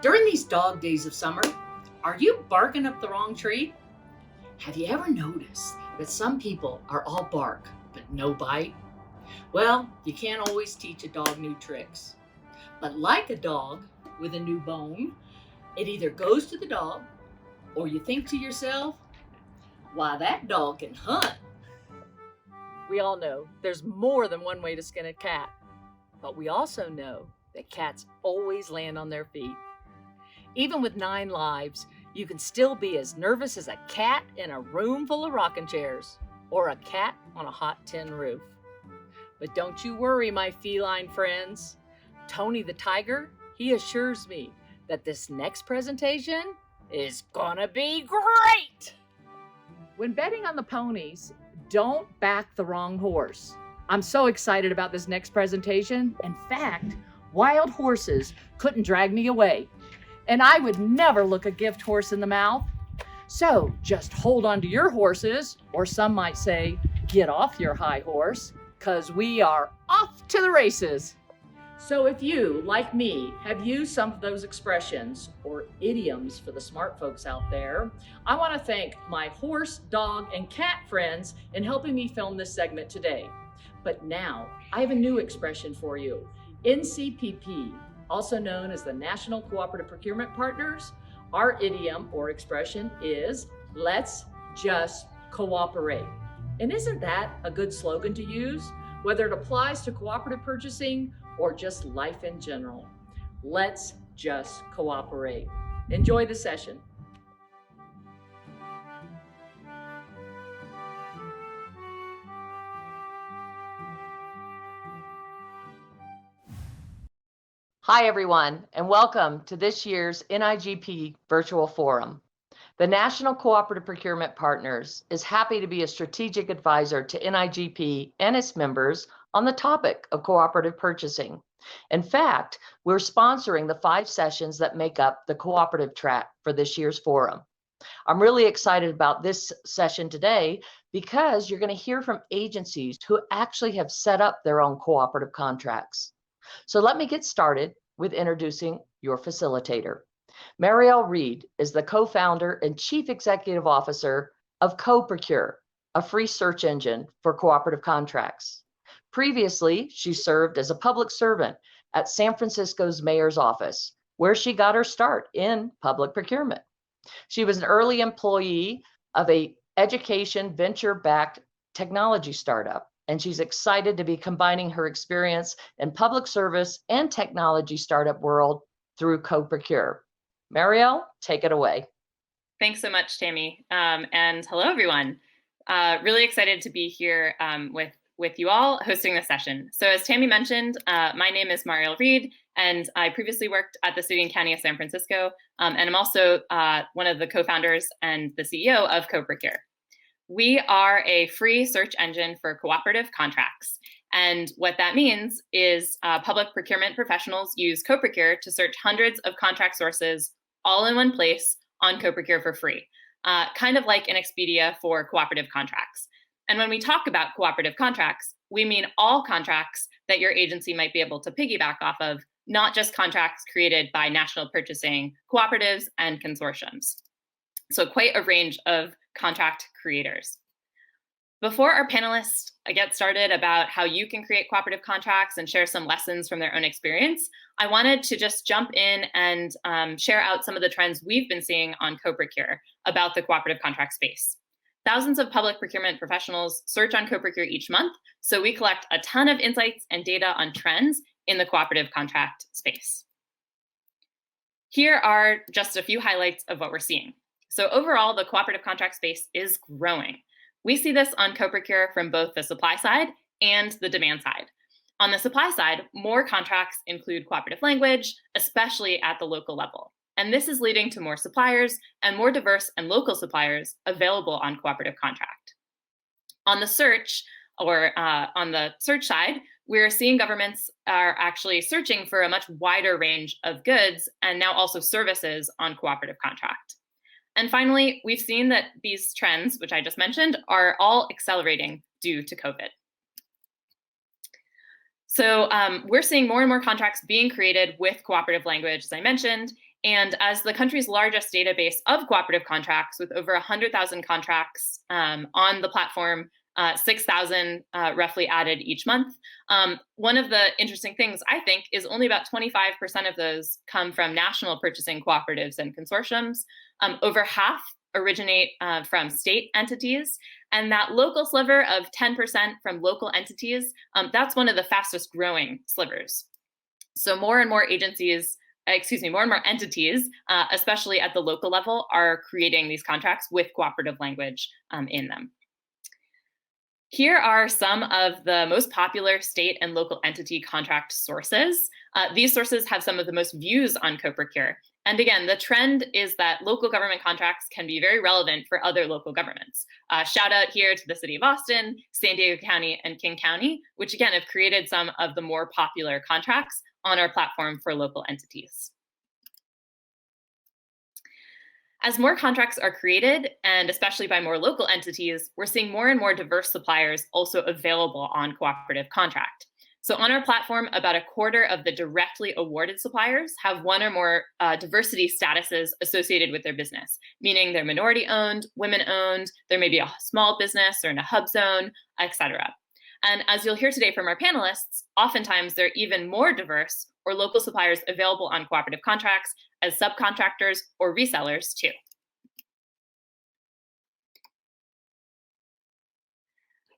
During these dog days of summer, are you barking up the wrong tree? Have you ever noticed that some people are all bark but no bite? Well, you can't always teach a dog new tricks. But like a dog with a new bone, it either goes to the dog or you think to yourself, why, that dog can hunt. We all know there's more than one way to skin a cat, but we also know that cats always land on their feet. Even with 9 lives, you can still be as nervous as a cat in a room full of rocking chairs or a cat on a hot tin roof. But don't you worry, my feline friends. Tony the Tiger, he assures me that this next presentation is gonna be great. When betting on the ponies, don't back the wrong horse. I'm so excited about this next presentation. In fact, wild horses couldn't drag me away. And I would never look a gift horse in the mouth. So just hold on to your horses, or some might say, get off your high horse, because we are off to the races. So if you, like me, have used some of those expressions or idioms for the smart folks out there, I want to thank my horse, dog, and cat friends in helping me film this segment today. But now I have a new expression for you. NCPP, also known as the National Cooperative Procurement Partners, our idiom or expression is, let's just cooperate. And isn't that a good slogan to use, whether it applies to cooperative purchasing or just life in general? Let's just cooperate. Enjoy the session. Hi, everyone, and welcome to this year's NIGP Virtual Forum. The National Cooperative Procurement Partners is happy to be a strategic advisor to NIGP and its members on the topic of cooperative purchasing. In fact, we're sponsoring the 5 sessions that make up the cooperative track for this year's forum. I'm really excited about this session today because you're going to hear from agencies who actually have set up their own cooperative contracts. So let me get started with introducing your facilitator. Marielle Reed is the co-founder and chief executive officer of Cooperative, a free search engine for cooperative contracts. Previously, she served as a public servant at San Francisco's mayor's office, where she got her start in public procurement. She was an early employee of an education venture-backed technology startup, and she's excited to be combining her experience in public service and technology startup world through Cooperative. Marielle, take it away. Thanks so much, Tammy. And hello, everyone. Really excited to be here with you all hosting this session. So as Tammy mentioned, my name is Marielle Reed, and I previously worked at the City and County of San Francisco, and I'm also one of the co-founders and the CEO of Cooperative. We are a free search engine for cooperative contracts. And what that means is public procurement professionals use Cooperative to search hundreds of contract sources all in one place on Cooperative for free, kind of like an Expedia for cooperative contracts. And when we talk about cooperative contracts, we mean all contracts that your agency might be able to piggyback off of, not just contracts created by national purchasing cooperatives and consortiums. So quite a range of contract creators. Before our panelists get started about how you can create cooperative contracts and share some lessons from their own experience, I wanted to just jump in and share out some of the trends we've been seeing on Cooperative about the cooperative contract space. Thousands of public procurement professionals search on Cooperative each month, so we collect a ton of insights and data on trends in the cooperative contract space. Here are just a few highlights of what we're seeing. So overall, the cooperative contract space is growing. We see this on Cooperative from both the supply side and the demand side. On the supply side, more contracts include cooperative language, especially at the local level. And this is leading to more suppliers and more diverse and local suppliers available on cooperative contract. On the search, on the search side, we're seeing governments are actually searching for a much wider range of goods and now also services on cooperative contract. And finally, we've seen that these trends, which I just mentioned, are all accelerating due to COVID. So we're seeing more and more contracts being created with cooperative language, as I mentioned, And as the country's largest database of cooperative contracts, with over 100,000 contracts on the platform, 6,000 roughly added each month. One of the interesting things, I think, is only about 25% of those come from national purchasing cooperatives and consortiums. Over half originate from state entities. And that local sliver of 10% from local entities, that's one of the fastest growing slivers. So more and more entities, especially at the local level, are creating these contracts with cooperative language in them. Here are some of the most popular state and local entity contract sources. These sources have some of the most views on CoProcure. And again, the trend is that local government contracts can be very relevant for other local governments. Shout out here to the City of Austin, San Diego County, and King County, which again have created some of the more popular contracts on our platform for local entities. As more contracts are created, and especially by more local entities, we're seeing more and more diverse suppliers also available on cooperative contract. So on our platform, about a quarter of the directly awarded suppliers have one or more diversity statuses associated with their business, meaning they're minority-owned, women-owned, there may be a small business or in a hub zone, etc. And as you'll hear today from our panelists, oftentimes they're even more diverse or local suppliers available on cooperative contracts as subcontractors or resellers too.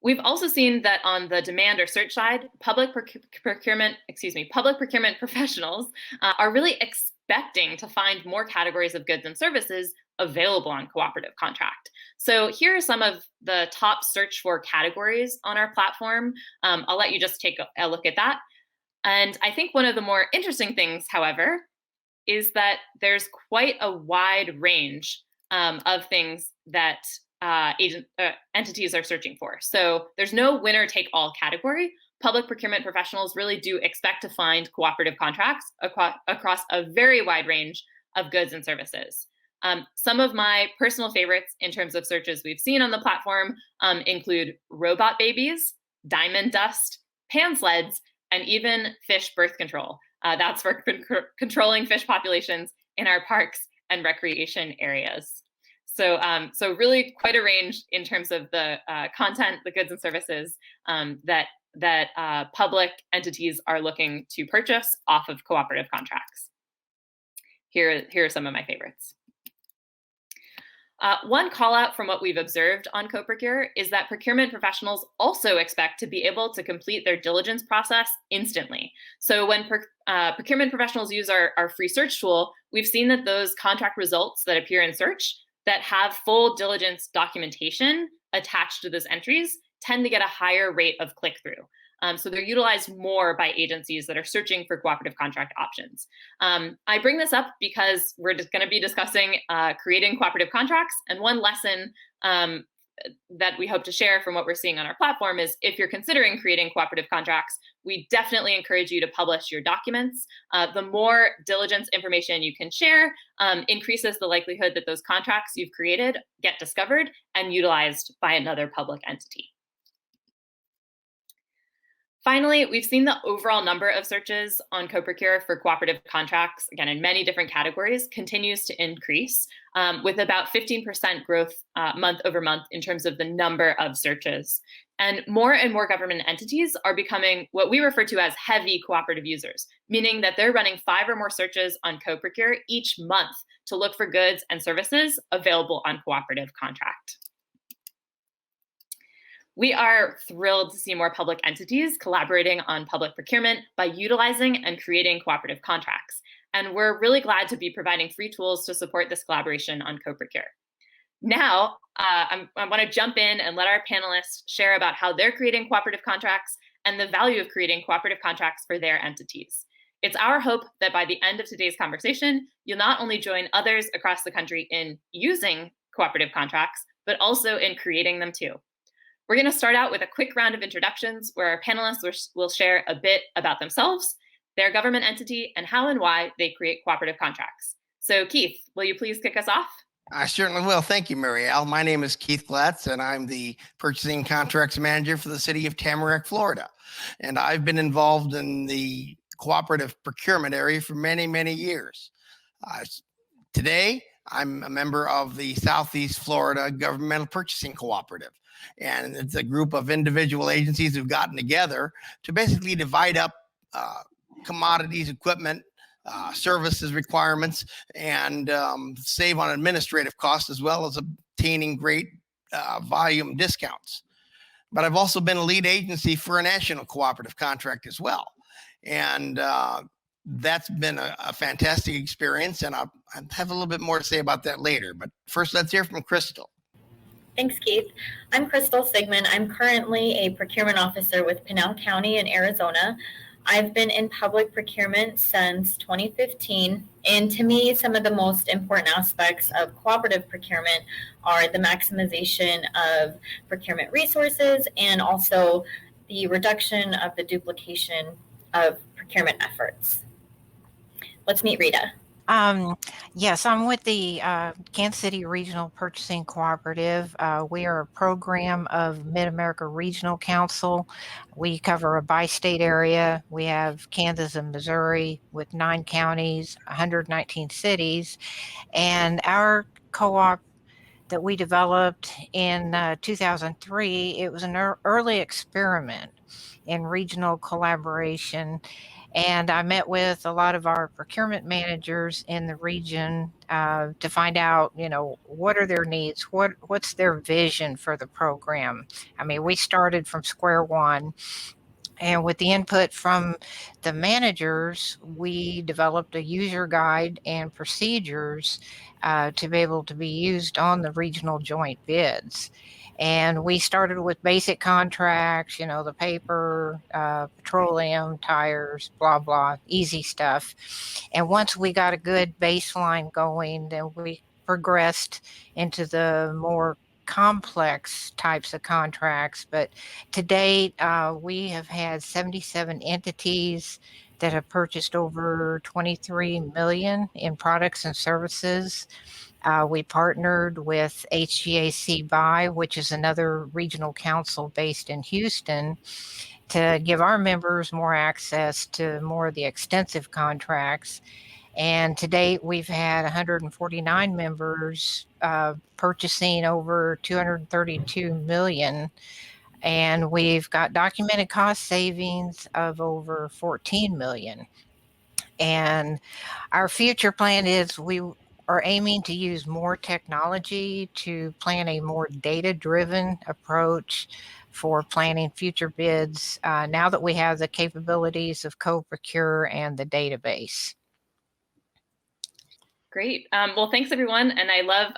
We've also seen that on the demand or search side, public procurement professionals are really expecting to find more categories of goods and services available on cooperative contract. So here are some of the top search for categories on our platform. I'll let you just take a look at that. And I think one of the more interesting things, however, is that there's quite a wide range of things that entities are searching for. So there's no winner-take-all category. Public procurement professionals really do expect to find cooperative contracts across a very wide range of goods and services. Some of my personal favorites in terms of searches we've seen on the platform include robot babies, diamond dust, pan sleds, and even fish birth control. That's for controlling fish populations in our parks and recreation areas. So really quite a range in terms of the content, the goods and services that public entities are looking to purchase off of cooperative contracts. Here are some of my favorites. One call out from what we've observed on CoProcure is that procurement professionals also expect to be able to complete their diligence process instantly. So when procurement professionals use our free search tool, we've seen that those contract results that appear in search that have full diligence documentation attached to those entries tend to get a higher rate of click-through. So they're utilized more by agencies that are searching for cooperative contract options. I bring this up because we're just going to be discussing creating cooperative contracts. And one lesson that we hope to share from what we're seeing on our platform is if you're considering creating cooperative contracts, we definitely encourage you to publish your documents. The more diligence information you can share increases the likelihood that those contracts you've created get discovered and utilized by another public entity. Finally, we've seen the overall number of searches on CoProcure for cooperative contracts, again, in many different categories, continues to increase with about 15% growth month over month in terms of the number of searches. And more government entities are becoming what we refer to as heavy cooperative users, meaning that they're running 5 or more searches on CoProcure each month to look for goods and services available on cooperative contract. We are thrilled to see more public entities collaborating on public procurement by utilizing and creating cooperative contracts. And we're really glad to be providing free tools to support this collaboration on CoProcure. Now, I want to jump in and let our panelists share about how they're creating cooperative contracts and the value of creating cooperative contracts for their entities. It's our hope that by the end of today's conversation, you'll not only join others across the country in using cooperative contracts, but also in creating them too. We're going to start out with a quick round of introductions where our panelists will share a bit about themselves, their government entity, and how and why they create cooperative contracts. So Keith, will you please kick us off? I certainly will. Thank you, Marielle. My name is Keith Glatz, and I'm the Purchasing Contracts Manager for the City of Tamarac, Florida. And I've been involved in the cooperative procurement area for many, many years. Today, I'm a member of the Southeast Florida Governmental Purchasing Cooperative, and it's a group of individual agencies who've gotten together to basically divide up commodities, equipment, services requirements, and save on administrative costs, as well as obtaining great volume discounts. But I've also been a lead agency for a national cooperative contract as well. And that's been a fantastic experience. And I'll have a little bit more to say about that later. But first, let's hear from Krystle. Thanks, Keith. I'm Krystle Sigman. I'm currently a procurement officer with Pinal County in Arizona. I've been in public procurement since 2015, and to me, some of the most important aspects of cooperative procurement are the maximization of procurement resources and also the reduction of the duplication of procurement efforts. Let's meet Rita. Yes, I'm with the Kansas City Regional Purchasing Cooperative. We are a program of Mid-America Regional Council. We cover a bi-state area. We have Kansas and Missouri with 9 counties, 119 cities. And our co-op that we developed in 2003, it was an early experiment in regional collaboration. And I met with a lot of our procurement managers in the region to find out, what are their needs? What's their vision for the program? I mean, we started from square one. And with the input from the managers, we developed a user guide and procedures to be able to be used on the regional joint bids. And we started with basic contracts, the paper, petroleum, tires, blah, blah, easy stuff. And once we got a good baseline going, then we progressed into the more complex types of contracts. But to date, we have had 77 entities that have purchased over 23 million in products and services. We partnered with HGAC BUY, which is another regional council based in Houston, to give our members more access to more of the extensive contracts. And to date, we've had 149 members purchasing over 232 million. And we've got documented cost savings of over 14 million. And our future plan is we are aiming to use more technology to plan a more data-driven approach for planning future bids now that we have the capabilities of co-procure and the database. Great. Well, thanks, everyone. And I love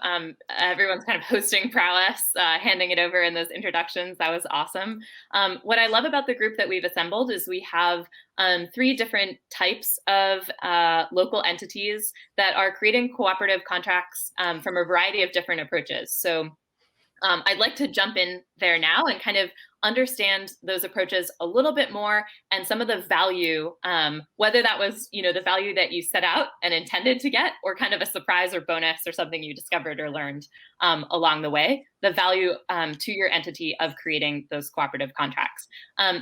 everyone's kind of hosting prowess, handing it over in those introductions. That was awesome. What I love about the group that we've assembled is we have 3 different types of local entities that are creating cooperative contracts from a variety of different approaches. So I'd like to jump in there now and kind of understand those approaches a little bit more and some of the value, whether that was, the value that you set out and intended to get, or kind of a surprise or bonus or something you discovered or learned along the way, the value to your entity of creating those cooperative contracts.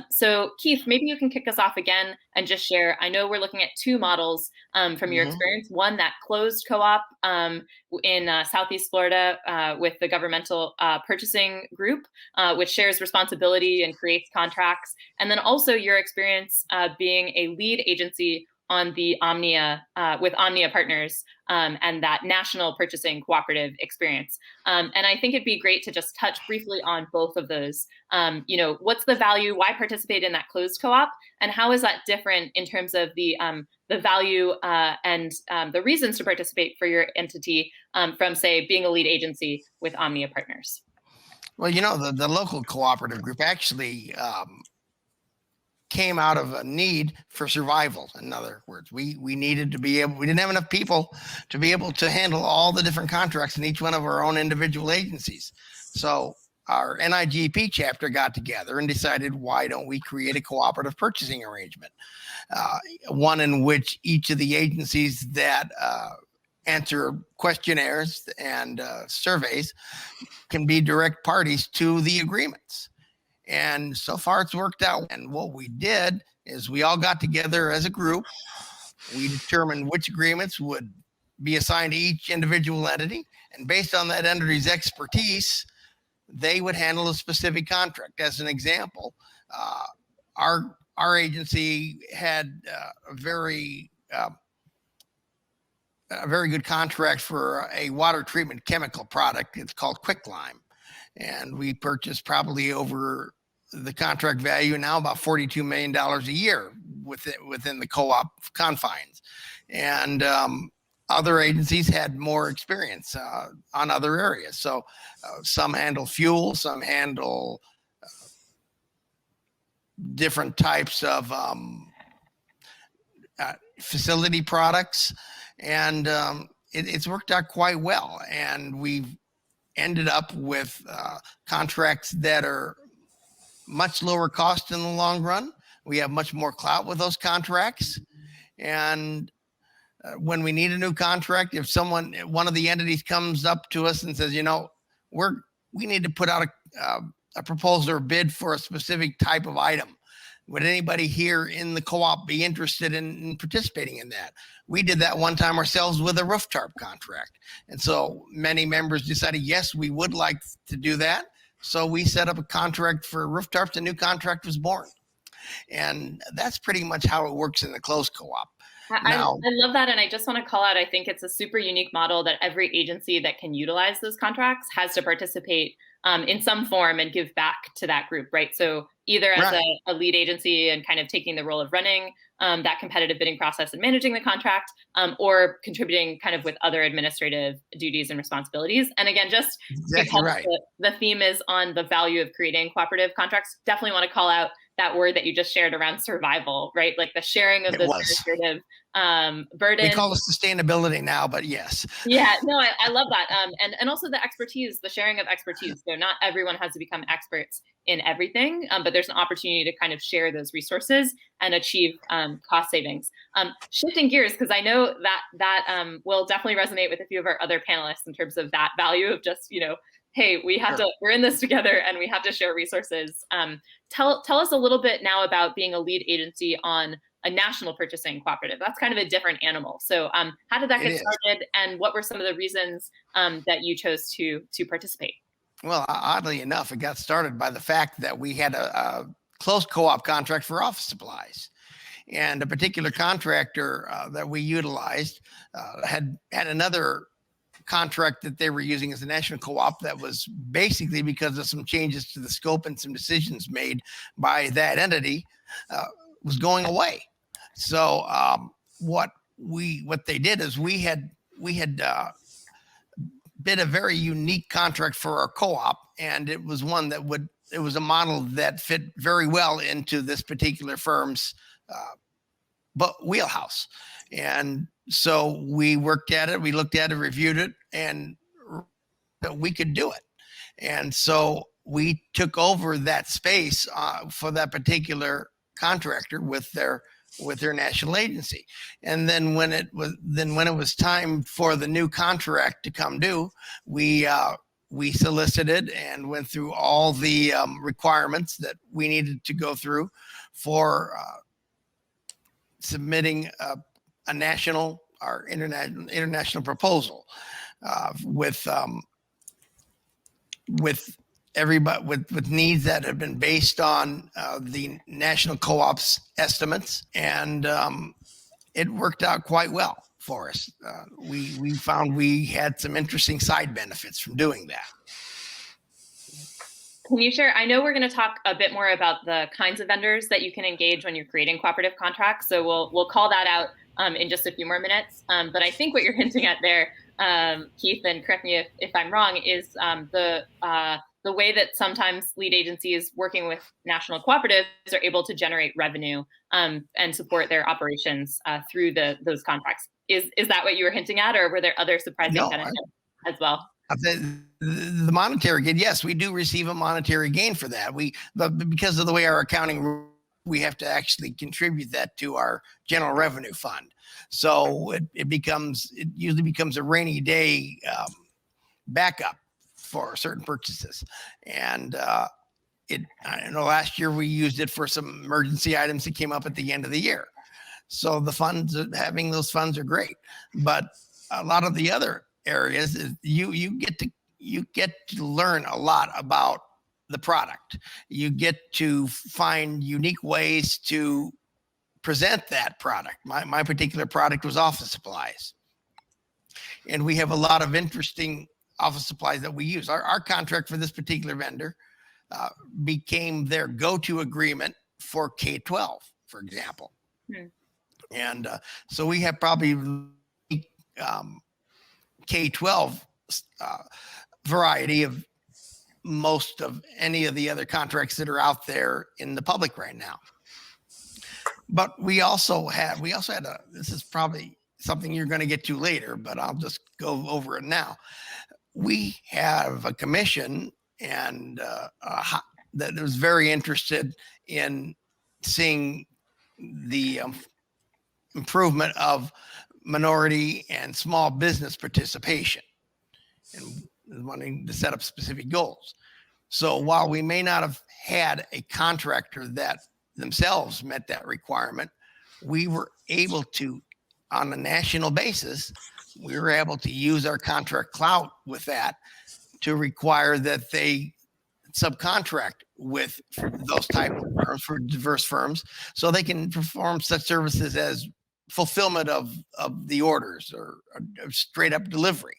So Keith, maybe you can kick us off again and just share, I know we're looking at 2 models from your experience, one that closed co-op in Southeast Florida with the governmental purchasing group, which shares responsibility and creates contracts. And then also your experience being a lead agency on the Omnia with Omnia partners and that national purchasing cooperative experience. And I think it'd be great to just touch briefly on both of those. What's the value? Why participate in that closed co-op? And how is that different in terms of the value and the reasons to participate for your entity from, say, being a lead agency with Omnia partners? Well, the local cooperative group actually came out of a need for survival. In other words, we needed to be able, we didn't have enough people to be able to handle all the different contracts in each one of our own individual agencies. So our NIGP chapter got together and decided, why don't we create a cooperative purchasing arrangement? One in which each of the agencies that answer questionnaires and surveys can be direct parties to the agreements. And so far it's worked out. And what we did is we all got together as a group. We determined which agreements would be assigned to each individual entity, and based on that entity's expertise, they would handle a specific contract. As an example, our agency had a very good contract for a water treatment chemical product. It's called Quicklime, and we purchased probably over the contract value now about $42 million a year within the co-op confines. And other agencies had more experience on other areas. So some handle fuel, some handle different types of facility products, and it's worked out quite well. And we've ended up with contracts that are much lower cost in the long run. We have much more clout with those contracts. And when we need a new contract, if one of the entities comes up to us and says, we need to put out a proposal or bid for a specific type of item, would anybody here in the co-op be interested in participating in that? We did that one time ourselves with a roof tarp contract. And so many members decided, yes, we would like to do that. So we set up a contract for roof tarps. A new contract was born. And that's pretty much how it works in the closed co-op. I love that. And I just want to call out, I think it's a super unique model that every agency that can utilize those contracts has to participate in some form and give back to that group, right? So either as a lead agency and kind of taking the role of running that competitive bidding process and managing the contract, or contributing kind of with other administrative duties and responsibilities. And again, just because the theme is on the value of creating cooperative contracts, definitely want to call out that word that you just shared around survival, right? Like the sharing of those administrative burden. We call it sustainability now, but yes. Yeah, no, I love that. And also the expertise, the sharing of expertise. So not everyone has to become experts in everything, but there's an opportunity to kind of share those resources and achieve cost savings. Shifting gears, because I know that will definitely resonate with a few of our other panelists in terms of that value of just, hey, we're in this together and we have to share resources. Tell us a little bit now about being a lead agency on a national purchasing cooperative. That's kind of a different animal. So how did that get started, and what were some of the reasons that you chose to participate? Well, oddly enough, it got started by the fact that we had a close co-op contract for office supplies. And a particular contractor that we utilized had another contract that they were using as a national co-op that was basically, because of some changes to the scope and some decisions made by that entity, was going away. So what they did is we had bid a very unique contract for our co-op, and it was one that it was a model that fit very well into this particular firm's wheelhouse. And so we worked at it, we looked at it, reviewed it, and we could do it. And so we took over that space for that particular contractor with their national agency. And then when it was time for the new contract to come due, we solicited and went through all the requirements that we needed to go through for submitting a national or international proposal with everybody with needs that have been based on the national co-op's estimates, and it worked out quite well for us. We found we had some interesting side benefits from doing that. Can you share? I know we're going to talk a bit more about the kinds of vendors that you can engage when you're creating cooperative contracts, so we'll call that out in just a few more minutes. But I think what you're hinting at there, Keith, and correct me if I'm wrong, is the way that sometimes lead agencies working with national cooperatives are able to generate revenue and support their operations through those contracts. Is that what you were hinting at, or were there other surprising benefits as well? The monetary gain, yes, we do receive a monetary gain for that. Because of the way our accounting, we have to actually contribute that to our general revenue fund. So it usually becomes a rainy day backup for certain purchases. And I know last year we used it for some emergency items that came up at the end of the year. So having those funds are great. But a lot of the other areas is you get to learn a lot about the product. You get to find unique ways to present that product. My particular product was office supplies, and we have a lot of interesting office supplies that we use. Our contract for this particular vendor became their go-to agreement for K-12, for example. And so we have probably K-12 variety of most of any of the other contracts that are out there in the public right now. But we also had this is probably something you're going to get to later, but I'll just go over it now. We have a commission and that was very interested in seeing the improvement of minority and small business participation and wanting to set up specific goals. So while we may not have had a contractor that themselves met that requirement, we were able to, on a national basis, we were able to use our contract clout with that to require that they subcontract with those type of firms, for diverse firms, so they can perform such services as fulfillment of the orders or straight up delivery.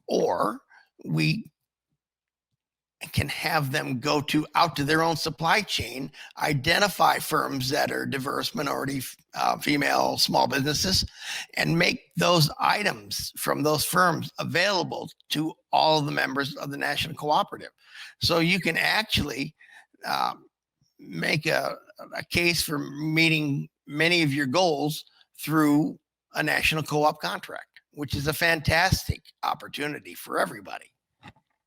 Or we can have them go out to their own supply chain, identify firms that are diverse, minority, female, small businesses, and make those items from those firms available to all of the members of the National Cooperative. So you can actually make a case for meeting many of your goals through a national co-op contract, which is a fantastic opportunity for everybody.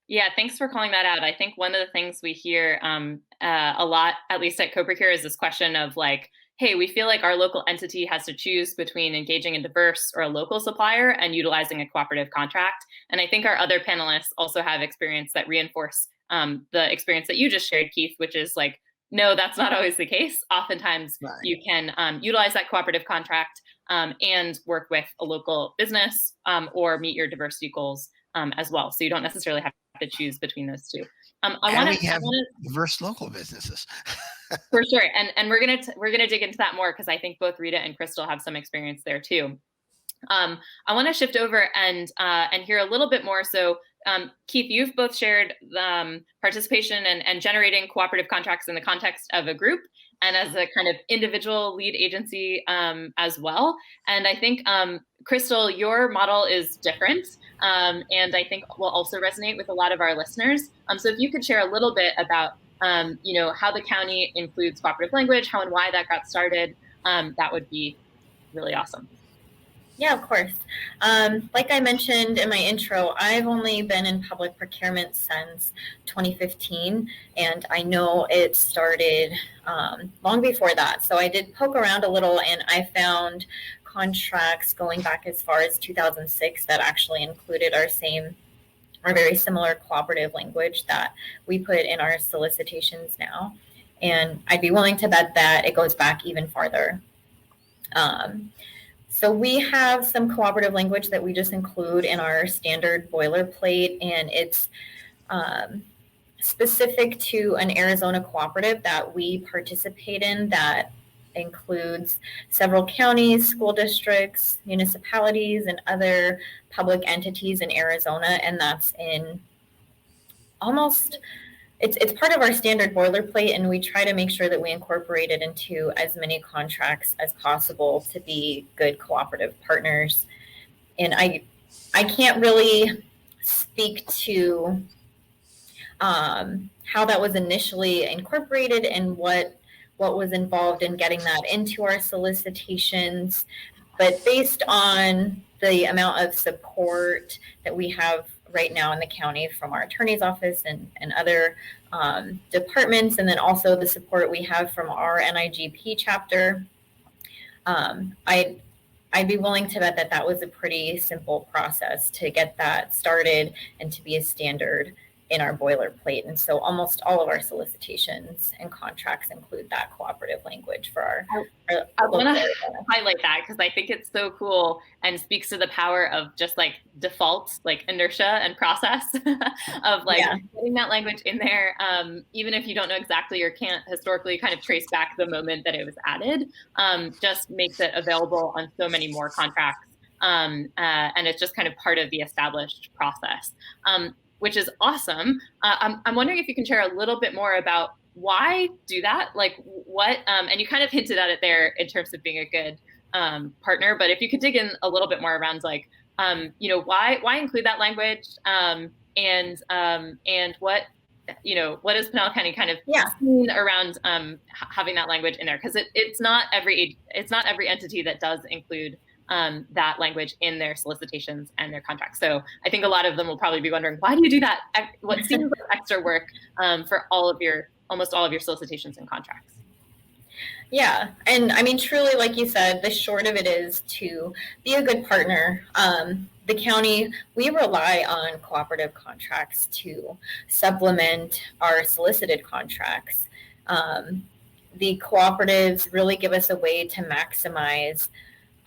Yeah, thanks for calling that out. I think one of the things we hear a lot, at least at CoProcure, is this question of like, hey, we feel like our local entity has to choose between engaging a diverse or a local supplier and utilizing a cooperative contract. And I think our other panelists also have experience that reinforce the experience that you just shared, Keith, which is like, no, that's not always the case. Oftentimes you can utilize that cooperative contract and work with a local business or meet your diversity goals as well. So you don't necessarily have to choose between those two. We have diverse local businesses. For sure, and we're gonna dig into that more because I think both Rita and Krystle have some experience there too. I want to shift over and hear a little bit more. So Keith, you've both shared participation and generating cooperative contracts in the context of a group and as a kind of individual lead agency as well. And I think, Krystle, your model is different and I think will also resonate with a lot of our listeners. So if you could share a little bit about how the county includes cooperative language, how and why that got started, that would be really awesome. Yeah, of course. Like I mentioned in my intro, I've only been in public procurement since 2015, and I know it started long before that. So I did poke around a little, and I found contracts going back as far as 2006 that actually included our very similar cooperative language that we put in our solicitations now. And I'd be willing to bet that it goes back even farther. So we have some cooperative language that we just include in our standard boilerplate, and it's specific to an Arizona cooperative that we participate in that includes several counties, school districts, municipalities, and other public entities in Arizona, and that's in it's part of our standard boilerplate, and we try to make sure that we incorporate it into as many contracts as possible to be good cooperative partners. And I can't really speak to how that was initially incorporated and what was involved in getting that into our solicitations, but based on the amount of support that we have right now in the county from our attorney's office and other departments, and then also the support we have from our NIGP chapter, I'd be willing to bet that was a pretty simple process to get that started and to be a standard in our boilerplate. And so almost all of our solicitations and contracts include that cooperative language for our I want to highlight that because I think it's so cool and speaks to the power of just like default, like inertia and process of like getting that language in there, even if you don't know exactly or can't historically kind of trace back the moment that it was added, just makes it available on so many more contracts. And it's just kind of part of the established process, which is awesome. I'm wondering if you can share a little bit more about why do that? Like what, and you kind of hinted at it there in terms of being a good partner, but if you could dig in a little bit more around like, you know, why include that language, and what, you know, what is Pinal County kind of seen around having that language in there? Because it's not every entity that does include that language in their solicitations and their contracts. So I think a lot of them will probably be wondering, why do you do that? What seems like extra work for almost all of your solicitations and contracts? Yeah, and I mean, truly, like you said, the short of it is to be a good partner. The county, we rely on cooperative contracts to supplement our solicited contracts. The cooperatives really give us a way to maximize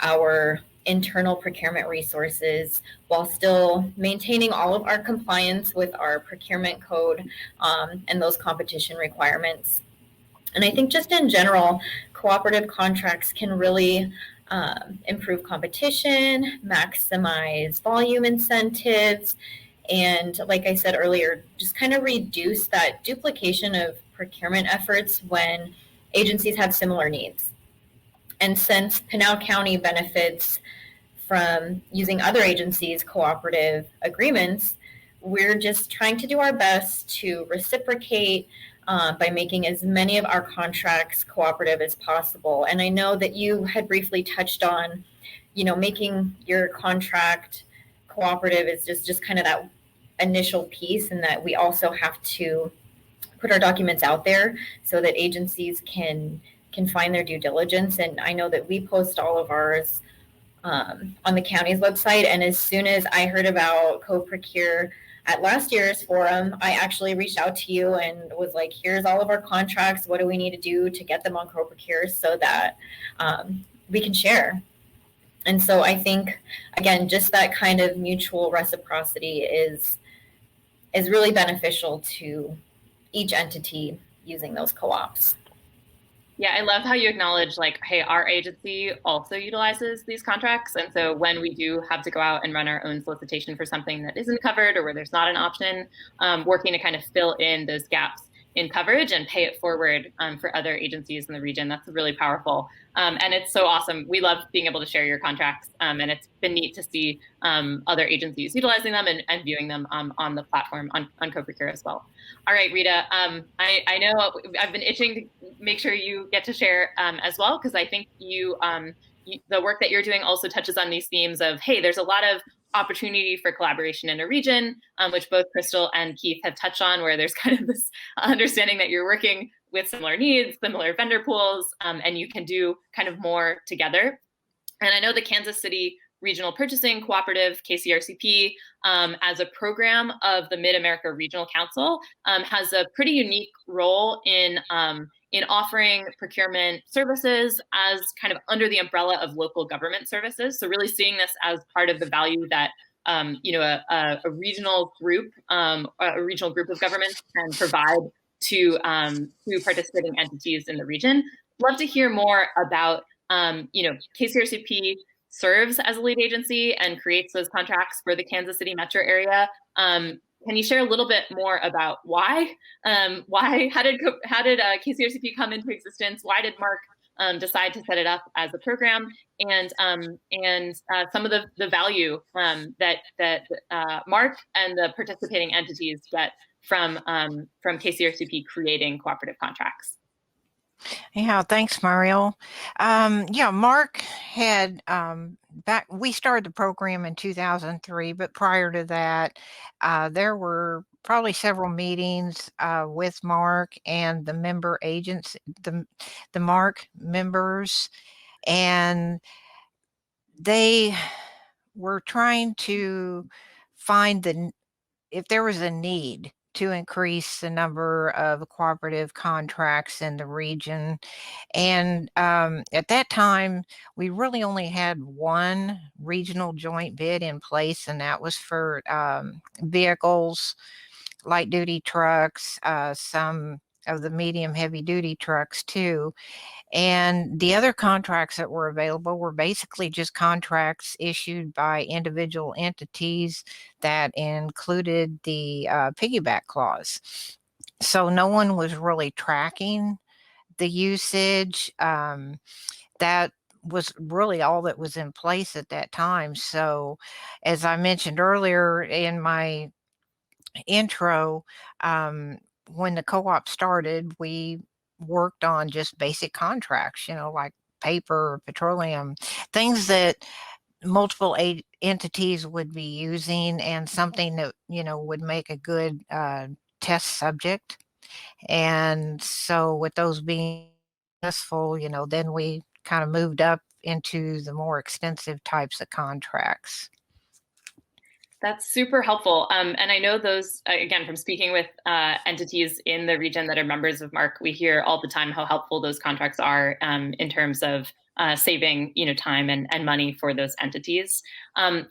our internal procurement resources while still maintaining all of our compliance with our procurement code and those competition requirements. And I think just in general, cooperative contracts can really improve competition, maximize volume incentives, and like I said earlier, just kind of reduce that duplication of procurement efforts when agencies have similar needs. And since Pinal County benefits from using other agencies' cooperative agreements, we're just trying to do our best to reciprocate by making as many of our contracts cooperative as possible. And I know that you had briefly touched on, you know, making your contract cooperative is just kind of that initial piece, and that we also have to put our documents out there so that agencies can find their due diligence. And I know that we post all of ours on the county's website. And as soon as I heard about Co-Procure at last year's forum, I actually reached out to you and was like, here's all of our contracts. What do we need to do to get them on Co-Procure so that we can share? And so I think, again, just that kind of mutual reciprocity is really beneficial to each entity using those co-ops. Yeah, I love how you acknowledge like, hey, our agency also utilizes these contracts. And so when we do have to go out and run our own solicitation for something that isn't covered or where there's not an option, working to kind of fill in those gaps in coverage and pay it forward for other agencies in the region. That's really powerful. And it's so awesome. We love being able to share your contracts. And it's been neat to see other agencies utilizing them and viewing them on the platform on Co-Procure as well. All right, Rita, I know I've been itching to make sure you get to share as well, because I think the work that you're doing also touches on these themes of, hey, there's a lot of opportunity for collaboration in a region, which both Krystle and Keith have touched on, where there's kind of this understanding that you're working with similar needs, similar vendor pools, and you can do kind of more together. And I know the Kansas City Regional Purchasing Cooperative, KCRPC, as a program of the Mid-America Regional Council, has a pretty unique role in offering procurement services as kind of under the umbrella of local government services. So really seeing this as part of the value that a regional group of governments can provide to participating entities in the region. Love to hear more about KCRPC serves as a lead agency and creates those contracts for the Kansas City metro area. Can you share a little bit more about why? How did KCRPC come into existence? Why did Mark decide to set it up as a program? And some of the value that Mark and the participating entities get from KCRPC creating cooperative contracts. Yeah, thanks, Marielle. Mark had we started the program in 2003, but prior to that, there were probably several meetings with Mark and the member agents, the Mark members, and they were trying to find if there was a need to increase the number of cooperative contracts in the region. And at that time, we really only had one regional joint bid in place, and that was for vehicles, light duty trucks, some of the medium heavy duty trucks too. And the other contracts that were available were basically just contracts issued by individual entities that included the piggyback clause. So no one was really tracking the usage. That was really all that was in place at that time. So, as I mentioned earlier in my intro, when the co-op started, we worked on just basic contracts, like paper, petroleum, things that multiple entities would be using, and something that, would make a good test subject. And so with those being successful, then we kind of moved up into the more extensive types of contracts. That's super helpful. And I know those, again, from speaking with entities in the region that are members of MARC, we hear all the time how helpful those contracts are in terms of saving, time and money for those entities. I'm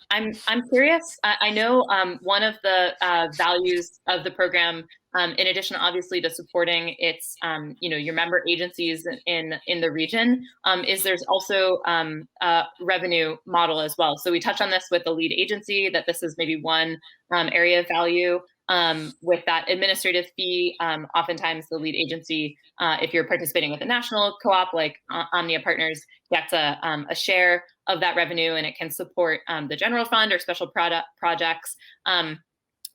curious. I know one of the values of the program, in addition, obviously, to supporting its, your member agencies in the region, is there's also a revenue model as well. So we touched on this with the lead agency, that this is maybe one area of value. With that administrative fee, oftentimes the lead agency, if you're participating with a national co-op like Omnia Partners, gets a share of that revenue, and it can support the general fund or special projects.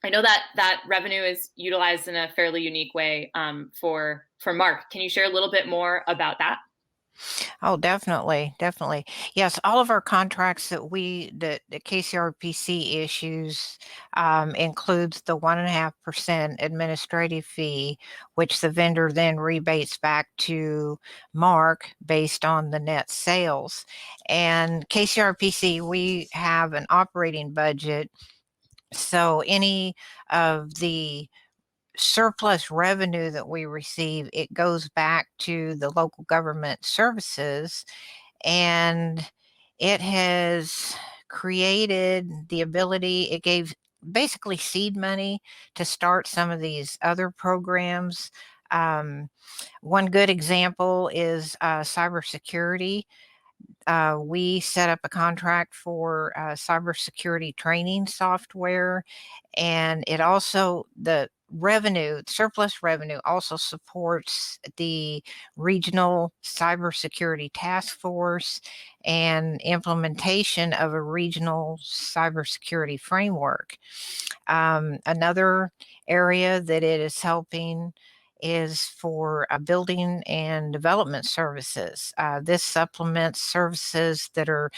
I know that revenue is utilized in a fairly unique way for MARC. Can you share a little bit more about that? Oh, definitely. Yes, all of our contracts that the KCRPC issues includes the 1.5% administrative fee, which the vendor then rebates back to MARC based on the net sales. And KCRPC, we have an operating budget. So any of the surplus revenue that we receive, it goes back to the local government services, and it has created the ability, it gave basically seed money to start some of these other programs. One good example is cybersecurity. We set up a contract for cybersecurity training software, and it also, the surplus revenue also supports the regional cybersecurity task force and implementation of a regional cybersecurity framework. Another area that it is helping is for building and development services. This supplements services that are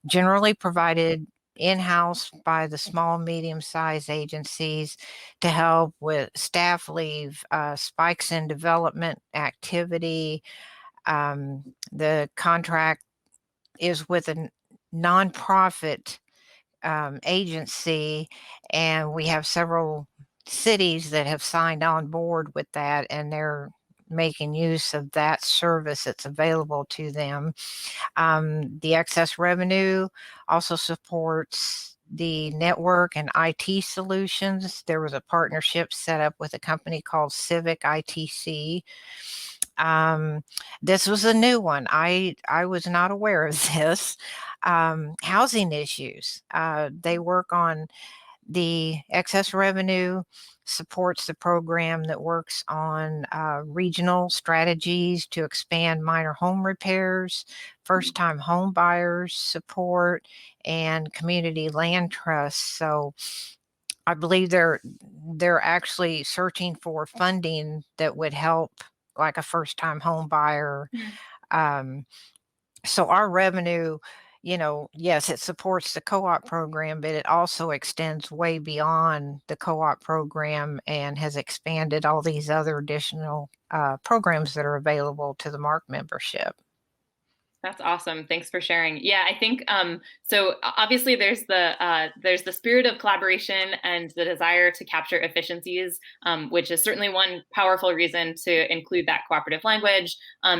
generally provided in-house by the small, medium-sized agencies to help with staff leave, spikes in development activity. The contract is with a nonprofit agency, and we have several cities that have signed on board with that, and they're making use of that service that's available to them. The excess revenue also supports the network and IT solutions. There was a partnership set up with a company called Civic ITC. This was a new one. I was not aware of this. Housing issues. They work on the excess revenue, supports the program that works on regional strategies to expand minor home repairs, first-time home buyers support, and community land trusts. So I believe they're actually searching for funding that would help, like a first-time home buyer. So our revenue, yes, it supports the co-op program, but it also extends way beyond the co-op program and has expanded all these other additional programs that are available to the MARC membership. That's awesome. Thanks for sharing. Yeah, I think so. Obviously, there's the spirit of collaboration and the desire to capture efficiencies, which is certainly one powerful reason to include that cooperative language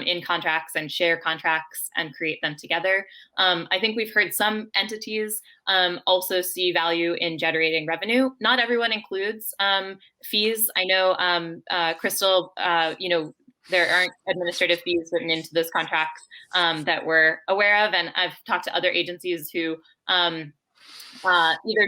in contracts and share contracts and create them together. I think we've heard some entities also see value in generating revenue. Not everyone includes fees. I know, Krystle, there aren't administrative fees written into those contracts that we're aware of. And I've talked to other agencies who either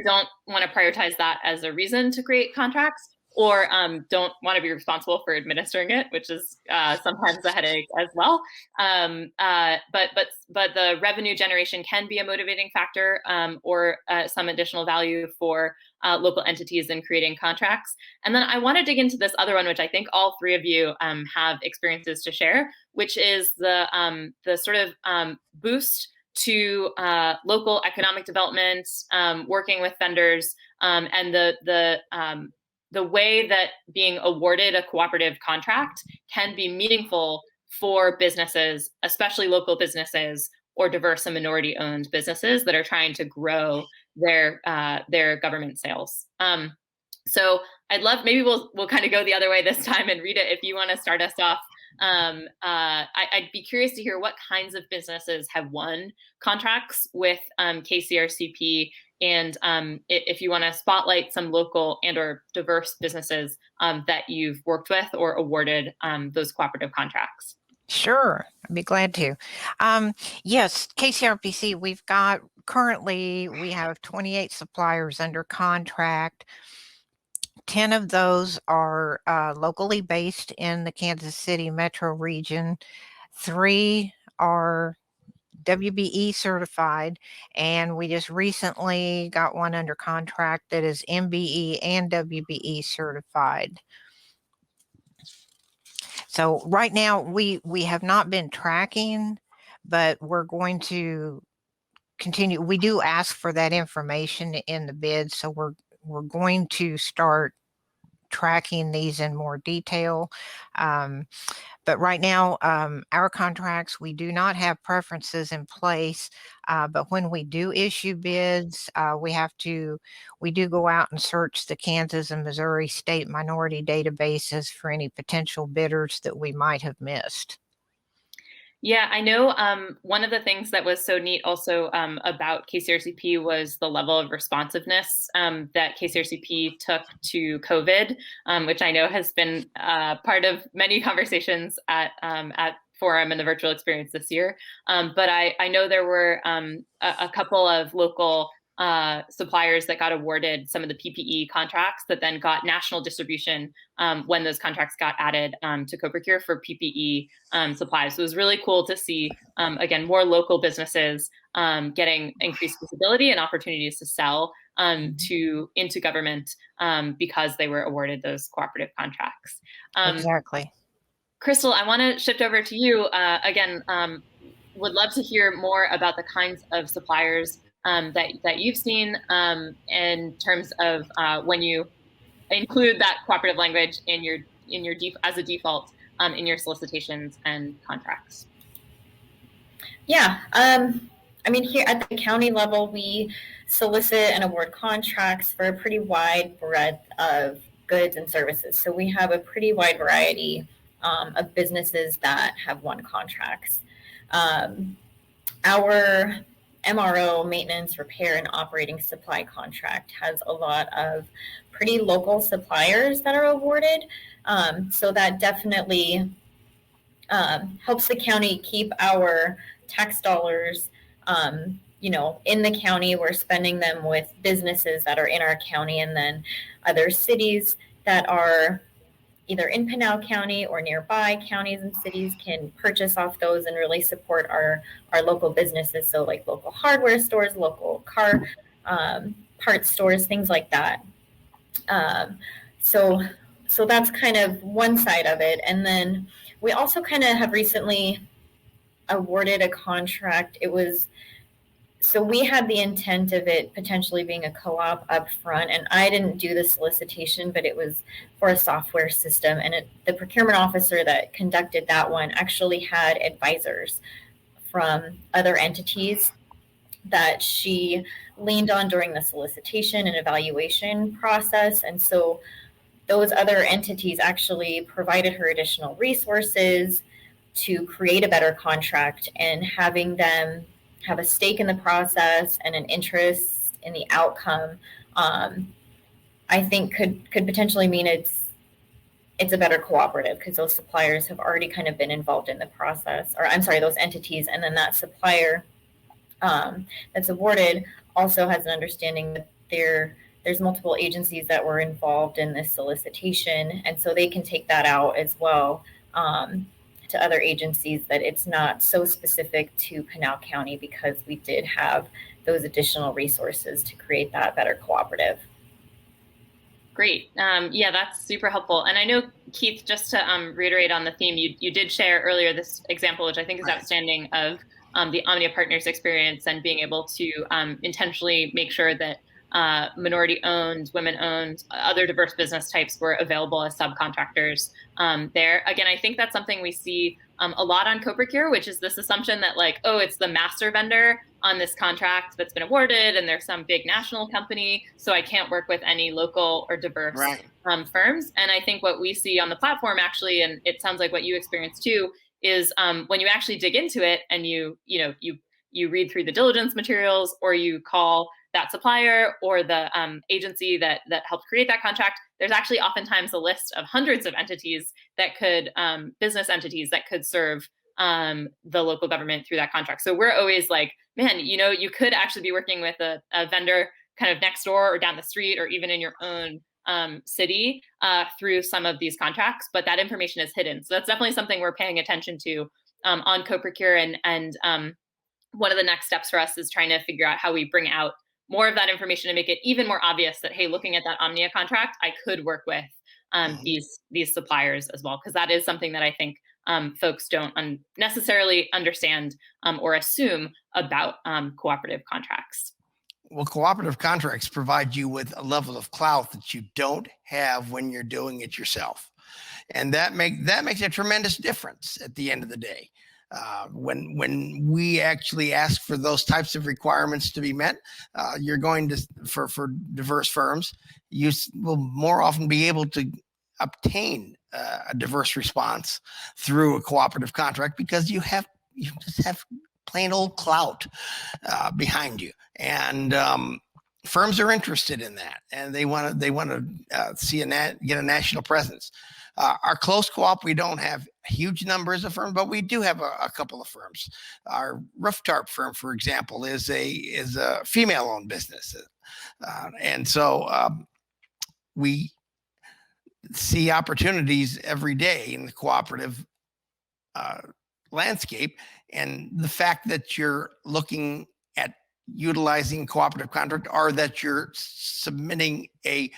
don't want to prioritize that as a reason to create contracts, or don't want to be responsible for administering it, which is sometimes a headache as well. But the revenue generation can be a motivating factor, or some additional value for local entities in creating contracts. And then I want to dig into this other one, which I think all three of you have experiences to share, which is the sort of boost to local economic development, working with vendors, and the way that being awarded a cooperative contract can be meaningful for businesses, especially local businesses or diverse and minority-owned businesses that are trying to grow their government sales. So I'd love, maybe we'll kind of go the other way this time. And Rita, if you want to start us off, I'd be curious to hear what kinds of businesses have won contracts with KCRCP, and if you want to spotlight some local and or diverse businesses that you've worked with or awarded those cooperative contracts. Sure, I'd be glad to. Yes, KCRPC, currently we have 28 suppliers under contract. 10 of those are locally based in the Kansas City metro region. 3 are WBE certified, and we just recently got one under contract that is MBE and WBE certified. So right now we have not been tracking, but we're going to continue. We do ask for that information in the bid, so we're going to start tracking these in more detail. But right now, our contracts, we do not have preferences in place. But when we do issue bids, we do go out and search the Kansas and Missouri state minority databases for any potential bidders that we might have missed. Yeah, I know one of the things that was so neat also about KCRCP was the level of responsiveness that KCRCP took to COVID, which I know has been part of many conversations at Forum and the virtual experience this year. But I know there were a couple of local suppliers that got awarded some of the PPE contracts that then got national distribution when those contracts got added to co-procure for PPE supplies. So it was really cool to see, again, more local businesses getting increased visibility and opportunities to sell into government because they were awarded those cooperative contracts. Exactly. Krystle, I want to shift over to you. Again, would love to hear more about the kinds of suppliers that you've seen in terms of when you include that cooperative language in your as a default in your solicitations and contracts. Yeah, I mean, here at the county level, we solicit and award contracts for a pretty wide breadth of goods and services. So we have a pretty wide variety of businesses that have won contracts. Our MRO, maintenance, repair, and operating supply contract has a lot of pretty local suppliers that are awarded. So that definitely helps the county keep our tax dollars, in the county. We're spending them with businesses that are in our county, and then other cities that are either in Pinal County or nearby counties and cities can purchase off those and really support our local businesses. So like local hardware stores, local car parts stores, things like that. So that's kind of one side of it. And then we also kind of have recently awarded a contract. So we had the intent of it potentially being a co-op up front, and I didn't do the solicitation, but it was for a software system. And the procurement officer that conducted that one actually had advisors from other entities that she leaned on during the solicitation and evaluation process. And so those other entities actually provided her additional resources to create a better contract, and having them have a stake in the process and an interest in the outcome, I think could potentially mean it's a better cooperative, because those suppliers have already kind of been involved in the process, or I'm sorry, those entities, and then that supplier that's awarded also has an understanding that there's multiple agencies that were involved in this solicitation, and so they can take that out as well to other agencies, that it's not so specific to Pinal County, because we did have those additional resources to create that better cooperative. Great. Yeah, that's super helpful. And I know, Keith, just to reiterate on the theme, you did share earlier this example, which I think is outstanding, of the Omnia Partners experience and being able to intentionally make sure that minority-owned, women-owned, other diverse business types were available as subcontractors there. Again, I think that's something we see a lot on CoProcure, which is this assumption that, like, oh, it's the master vendor on this contract that's been awarded, and there's some big national company, so I can't work with any local or diverse firms. And I think what we see on the platform, actually, and it sounds like what you experienced too, is when you actually dig into it and you read through the diligence materials, or you call that supplier or the agency that helped create that contract, there's actually oftentimes a list of hundreds of entities that could, business entities that could serve the local government through that contract. So we're always like, man, you could actually be working with a vendor kind of next door or down the street, or even in your own city through some of these contracts, but that information is hidden. So that's definitely something we're paying attention to on CoProcure. And one of the next steps for us is trying to figure out how we bring out more of that information to make it even more obvious that, hey, looking at that Omnia contract, I could work with these suppliers as well, because that is something that I think folks don't necessarily understand or assume about cooperative contracts. Well, cooperative contracts provide you with a level of clout that you don't have when you're doing it yourself. And that makes a tremendous difference at the end of the day. When we actually ask for those types of requirements to be met, you're going to, for diverse firms, you will more often be able to obtain a diverse response through a cooperative contract, because you just have plain old clout behind you, and firms are interested in that, and they want to get a national presence. Our close co-op, we don't have huge numbers of firms, but we do have a couple of firms. Our roof tarp firm, for example, is a female-owned business, and so we see opportunities every day in the cooperative landscape. And the fact that you're looking at utilizing cooperative contract, or that you're submitting a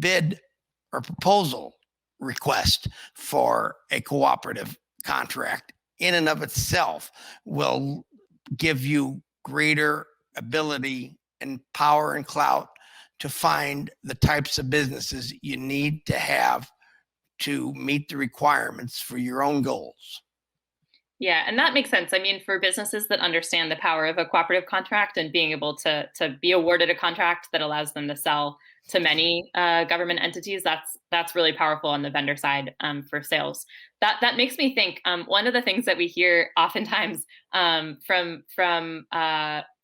bid or proposal request for a cooperative contract, in and of itself will give you greater ability and power and clout to find the types of businesses you need to have to meet the requirements for your own goals. Yeah, and that makes sense. I mean, for businesses that understand the power of a cooperative contract and being able to be awarded a contract that allows them to sell to many government entities, that's really powerful on the vendor side for sales. That makes me think, one of the things that we hear oftentimes from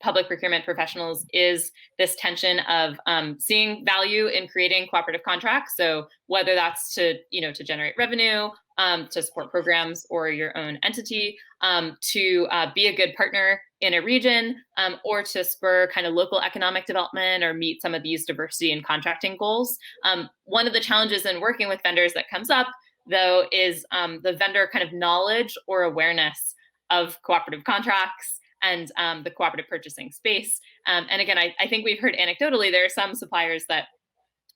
public procurement professionals is this tension of seeing value in creating cooperative contracts. So whether that's to generate revenue, to support programs or your own entity, to be a good partner in a region, or to spur kind of local economic development or meet some of these diversity and contracting goals. One of the challenges in working with vendors that comes up, though, is the vendor kind of knowledge or awareness of cooperative contracts and the cooperative purchasing space. And again, I think we've heard anecdotally, there are some suppliers that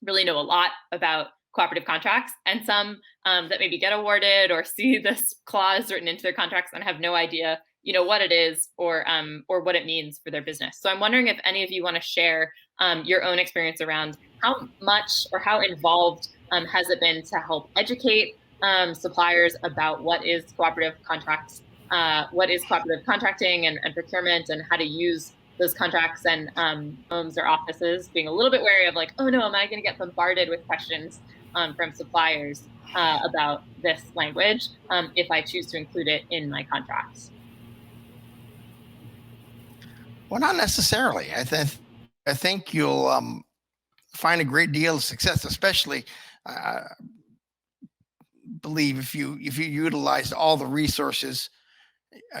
really know a lot about cooperative contracts, and some that maybe get awarded or see this clause written into their contracts and have no idea, what it is or what it means for their business. So I'm wondering if any of you want to share your own experience around how much or how involved has it been to help educate suppliers about what is cooperative contracts, what is cooperative contracting and procurement, and how to use those contracts, and homes or offices being a little bit wary of like, oh no, am I going to get bombarded with questions from suppliers about this language if I choose to include it in my contracts? Well, not necessarily. I think you'll find a great deal of success, especially believe if you utilize all the resources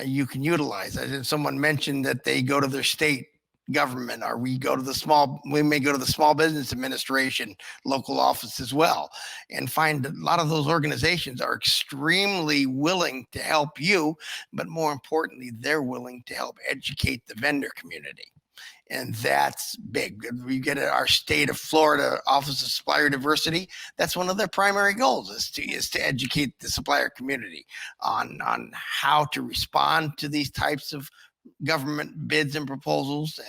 you can utilize. Someone mentioned that they go to their state government, or we may go to the Small Business Administration local office as well, and find a lot of those organizations are extremely willing to help you, but more importantly, they're willing to help educate the vendor community. And that's big. We get our state of Florida Office of Supplier Diversity. That's one of their primary goals is to educate the supplier community on how to respond to these types of government bids and proposals,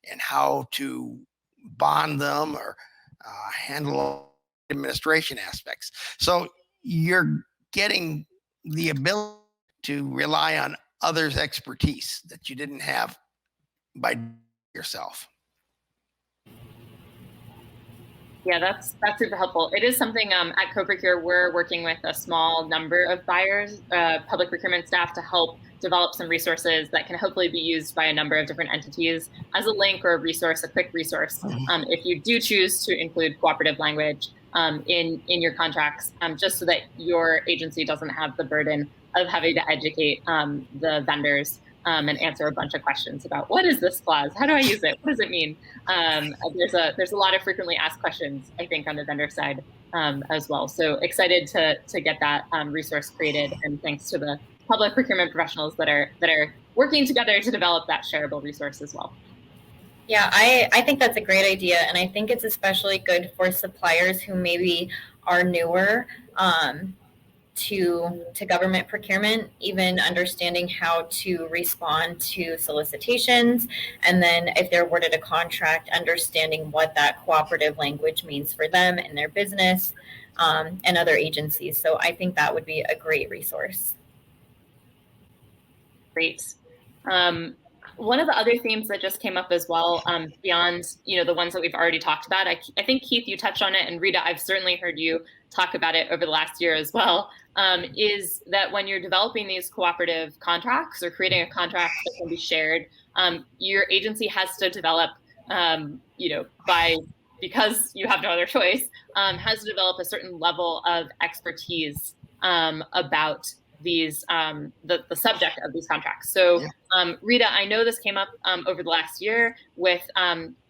and how to bond them or handle administration aspects. So you're getting the ability to rely on others' expertise that you didn't have by yourself. Yeah, that's super helpful. It is something at CoProcure, we're working with a small number of buyers, public procurement staff, to help develop some resources that can hopefully be used by a number of different entities as a link or a resource, a quick resource, if you do choose to include cooperative language in your contracts, just so that your agency doesn't have the burden of having to educate the vendors and answer a bunch of questions about what is this clause? How do I use it? What does it mean? There's a lot of frequently asked questions, I think, on the vendor side as well. So excited to get that resource created, and thanks to the public procurement professionals that are working together to develop that shareable resource as well. Yeah, I think that's a great idea, and I think it's especially good for suppliers who maybe are newer to government procurement, even understanding how to respond to solicitations, and then if they're awarded a contract, understanding what that cooperative language means for them and their business and other agencies. So I think that would be a great resource. Great. One of the other themes that just came up as well, beyond the ones that we've already talked about, I think, Keith, you touched on it, and Rita, I've certainly heard you talk about it over the last year as well, is that when you're developing these cooperative contracts or creating a contract that can be shared, your agency has to develop, because you have no other choice, has to develop a certain level of expertise about these the subject of these contracts. So Rita, I know this came up over the last year with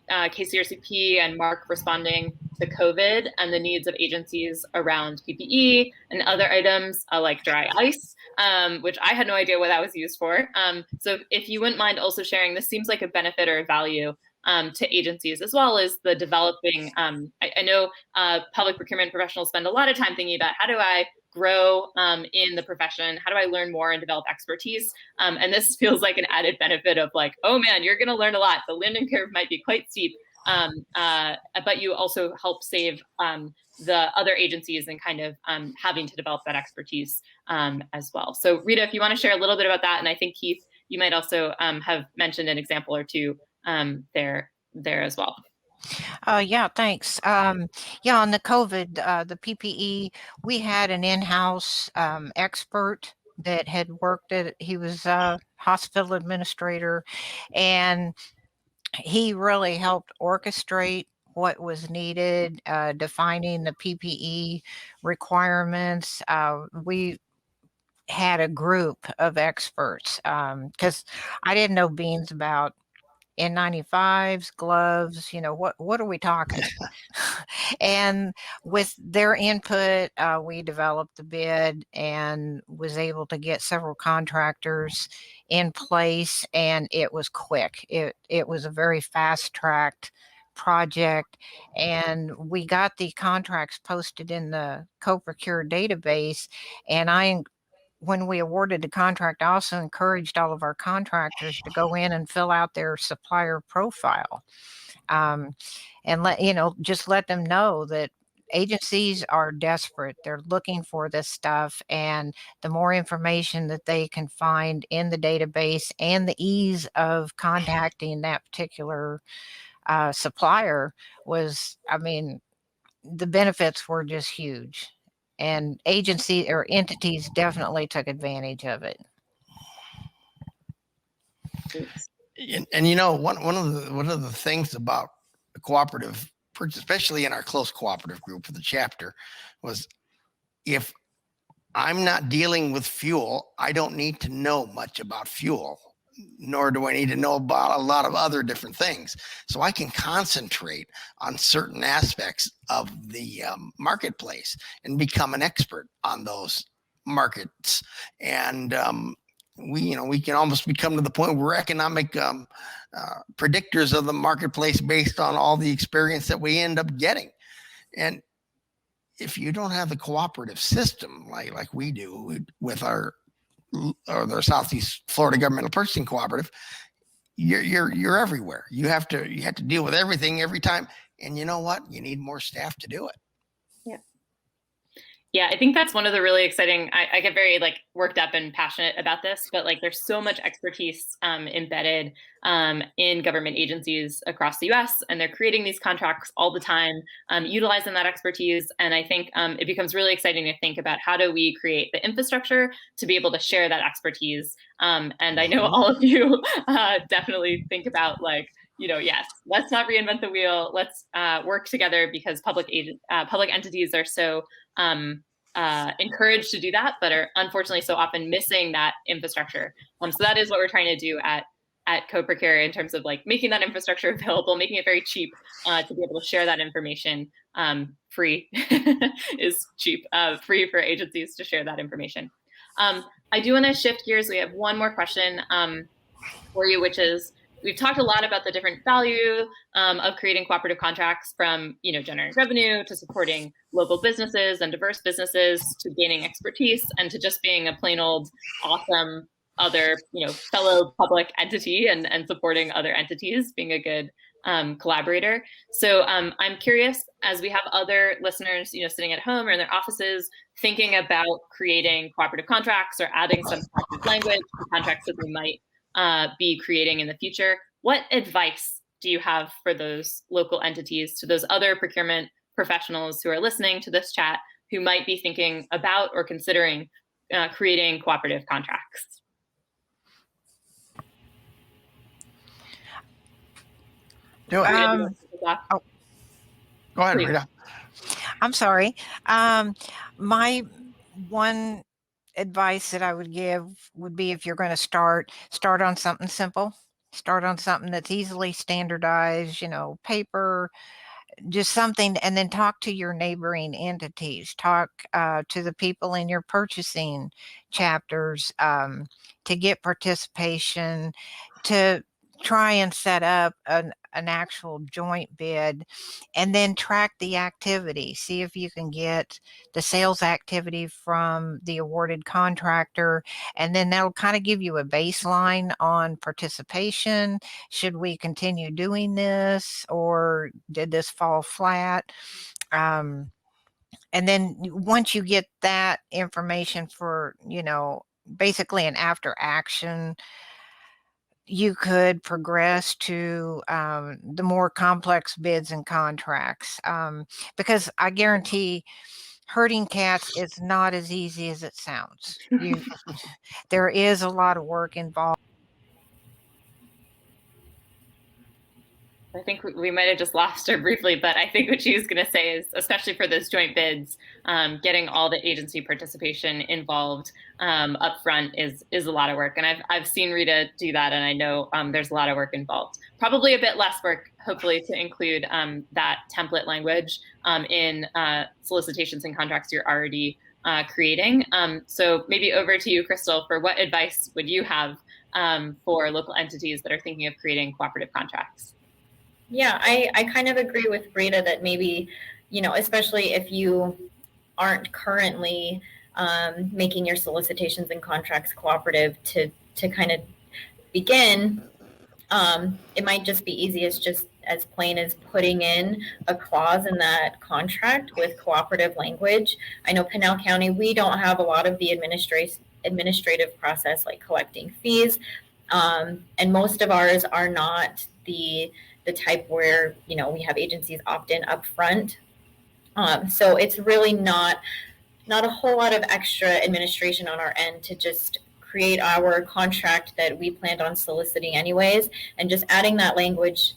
KCRPC and Mark responding to COVID and the needs of agencies around PPE and other items like dry ice, which I had no idea what that was used for. So if you wouldn't mind also sharing, this seems like a benefit or a value to agencies, as well as the developing. I know public procurement professionals spend a lot of time thinking about, how do I grow in the profession? How do I learn more and develop expertise? And this feels like an added benefit of like, oh man, you're going to learn a lot. The learning curve might be quite steep, but you also help save the other agencies and kind of having to develop that expertise as well. So Rita, if you want to share a little bit about that, and I think Keith, you might also have mentioned an example or two there as well. Yeah, thanks. Yeah, on the COVID, the PPE, we had an in-house expert that had worked he was a hospital administrator, and he really helped orchestrate what was needed, defining the PPE requirements. We had a group of experts because I didn't know beans about N95s, gloves, what are we talking? And with their input, we developed the bid and was able to get several contractors in place, and it was quick. It was a very fast-tracked project, and we got the contracts posted in the CoProcure database, and when we awarded the contract, I also encouraged all of our contractors to go in and fill out their supplier profile, and just let them know that agencies are desperate. They're looking for this stuff, and the more information that they can find in the database and the ease of contacting that particular supplier was, I mean, the benefits were just huge. And agency or entities definitely took advantage of it. And you know, one of the things about the cooperative, especially in our close cooperative group for the chapter, was if I'm not dealing with fuel, I don't need to know much about fuel, nor do I need to know about a lot of other different things. So I can concentrate on certain aspects of the marketplace and become an expert on those markets. And we can almost become to the point where we're economic predictors of the marketplace based on all the experience that we end up getting. And if you don't have the cooperative system like we do with our Southeast Florida Governmental Purchasing Cooperative, you're everywhere. You have to deal with everything every time. And you know what? You need more staff to do it. Yeah, I think that's one of the really exciting, I get very worked up and passionate about this, but there's so much expertise embedded in government agencies across the US, and they're creating these contracts all the time, utilizing that expertise. And I think it becomes really exciting to think about how do we create the infrastructure to be able to share that expertise. And I know all of you definitely think about yes, let's not reinvent the wheel. Let's work together, because public entities are so encouraged to do that, but are unfortunately so often missing that infrastructure. So that is what we're trying to do at Co-Procure in terms of making that infrastructure available, making it very cheap to be able to share that information. Free is cheap, free for agencies to share that information. I do want to shift gears. We have one more question for you, which is, we've talked a lot about the different value of creating cooperative contracts, from generating revenue to supporting local businesses and diverse businesses, to gaining expertise, and to just being a plain old awesome other fellow public entity and supporting other entities, being a good collaborator. So I'm curious, as we have other listeners sitting at home or in their offices thinking about creating cooperative contracts or adding some cooperative language to contracts that we might be creating in the future, what advice do you have for those local entities, to those other procurement professionals who are listening to this chat, who might be thinking about or considering creating cooperative contracts? Do it. Oh, Go ahead, Please. Rita. I'm sorry. My one advice that I would give would be, if you're going to start on something simple, start on something that's easily standardized, paper, just something, and then talk to your neighboring entities, talk to the people in your purchasing chapters to get participation, to try and set up an actual joint bid, and then track the activity. See if you can get the sales activity from the awarded contractor, and then that'll kind of give you a baseline on participation. Should we continue doing this, or did this fall flat? And then once you get that information for, basically an after action, you could progress to the more complex bids and contracts, because I guarantee herding cats is not as easy as it sounds. There is a lot of work involved. I think we might have just lost her briefly, but I think what she was going to say is, especially for those joint bids, getting all the agency participation involved up front is a lot of work. And I've seen Rita do that, and I know there's a lot of work involved. Probably a bit less work, hopefully, to include that template language in solicitations and contracts you're already creating. So maybe over to you, Krystle, for what advice would you have for local entities that are thinking of creating cooperative contracts? Yeah, I kind of agree with Rita that maybe, especially if you aren't currently making your solicitations and contracts cooperative to kind of begin, it might just be easiest just as plain as putting in a clause in that contract with cooperative language. I know Pinal County, we don't have a lot of the administrative process like collecting fees. And most of ours are not the type where, we have agencies opt in up front. So it's really not a whole lot of extra administration on our end to just create our contract that we planned on soliciting anyways, and just adding that language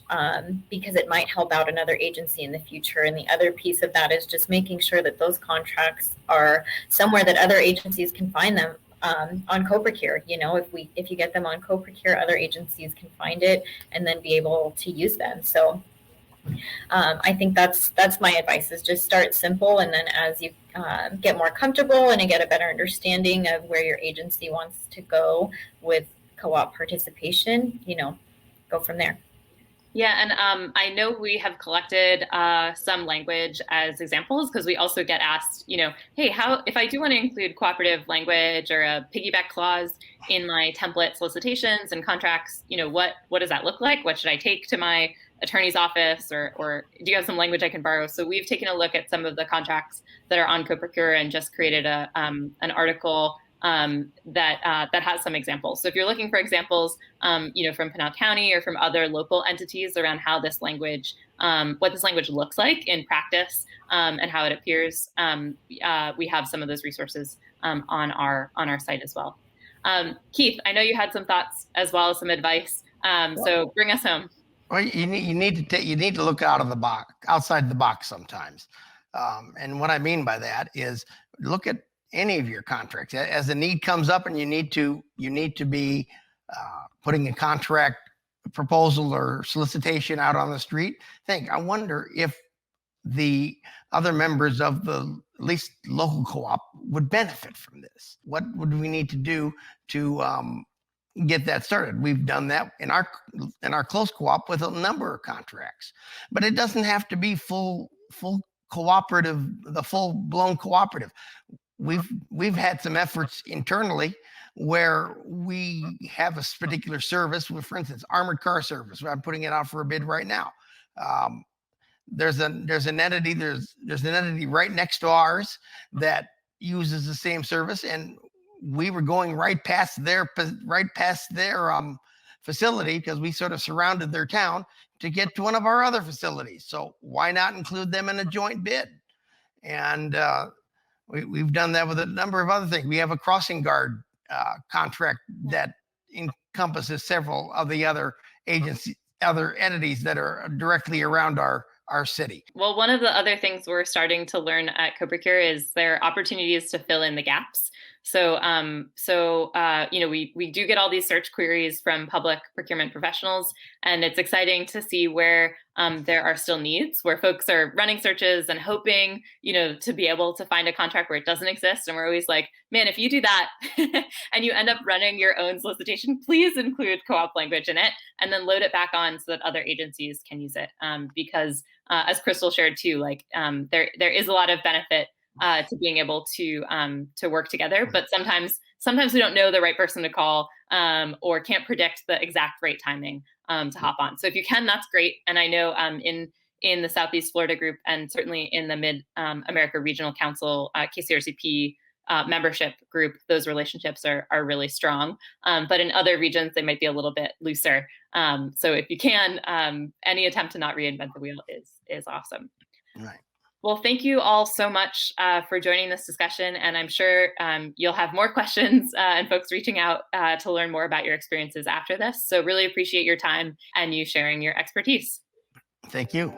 because it might help out another agency in the future. And the other piece of that is just making sure that those contracts are somewhere that other agencies can find them on Cooperative. If you get them on Cooperative, other agencies can find it and then be able to use them. So I think that's my advice, is just start simple, and then as you get more comfortable and you get a better understanding of where your agency wants to go with co-op participation, go from there. Yeah, and I know we have collected some language as examples, because we also get asked, hey, if I do want to include cooperative language or a piggyback clause in my template solicitations and contracts, what does that look like? What should I take to my attorney's office, or do you have some language I can borrow? So we've taken a look at some of the contracts that are on Cooperative and just created an article that has some examples. So if you're looking for examples, from Pinal County or from other local entities around how this language, what this language looks like in practice, and how it appears, we have some of those resources on our site as well. Keith, I know you had some thoughts as well as some advice. So bring us home. Well, you need to look outside the box sometimes. And what I mean by that is look at any of your contracts as the need comes up, and you need to be putting a contract proposal or solicitation out on the street. I wonder if the other members of the at least local co-op would benefit from this. What would we need to do to get that started? We've done that in our close co-op with a number of contracts, but it doesn't have to be full cooperative, the full-blown cooperative. We've had some efforts internally where we have a particular service, for instance, armored car service. I'm putting it out for a bid right now. There's an entity right next to ours that uses the same service, and we were going right past their facility, because we sort of surrounded their town to get to one of our other facilities. So why not include them in a joint bid? And we've done that with a number of other things. We have a crossing guard contract that encompasses several of the other entities that are directly around our city. Well, one of the other things we're starting to learn at Cooperative is there are opportunities to fill in the gaps. So, we do get all these search queries from public procurement professionals, and it's exciting to see where there are still needs, where folks are running searches and hoping, to be able to find a contract where it doesn't exist. And we're always like, man, if you do that and you end up running your own solicitation, please include co-op language in it, and then load it back on so that other agencies can use it. Because as Krystle shared too, there is a lot of benefit to being able to work together, but sometimes we don't know the right person to call, or can't predict the exact right timing to hop on. So if you can, that's great. And I know in the Southeast Florida group, and certainly in the Mid America Regional Council KCRPC membership group, those relationships are really strong. But in other regions, they might be a little bit looser. So if you can, any attempt to not reinvent the wheel is awesome. Right. Well, thank you all so much for joining this discussion, and I'm sure you'll have more questions and folks reaching out to learn more about your experiences after this. So really appreciate your time and you sharing your expertise. Thank you.